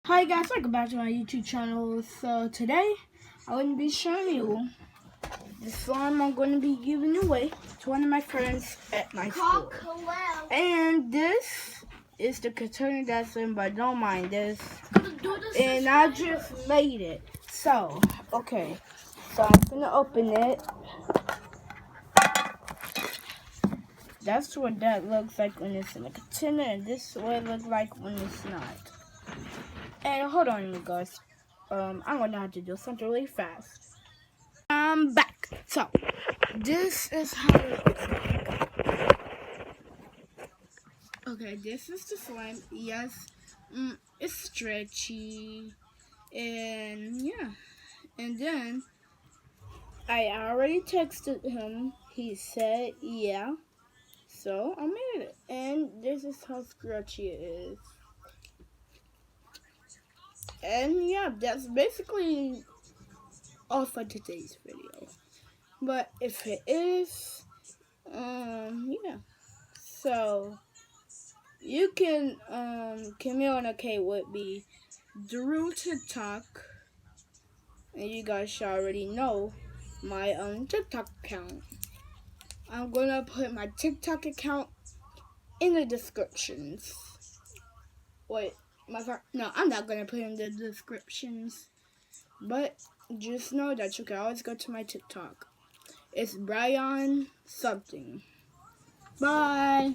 Hi guys, welcome back to my YouTube channel. So today I'm going to be showing you the slime I'm going to be giving away to one of my friends at my school. And this is the container that's in, but don't mind this. And I just made it. So, okay. So I'm going to open it. That's what that looks like when it's in a container, and this is what it looks like when it's not. And hold on, you guys. I'm gonna have to do something really fast. I'm back. So, this is how it looks like. Okay, this is the slime. Yes, it's stretchy, and yeah. And then I already texted him. He said yeah. So I made it, and this is how stretchy it is. And yeah, that's basically all for today's video. But if it is, yeah. So you can communicate with me through TikTok, and you guys should already know my TikTok account. I'm gonna put my TikTok account in the descriptions. Wait, no, I'm not gonna put it in the descriptions, but just know that you can always go to my TikTok. It's Brian something. Bye.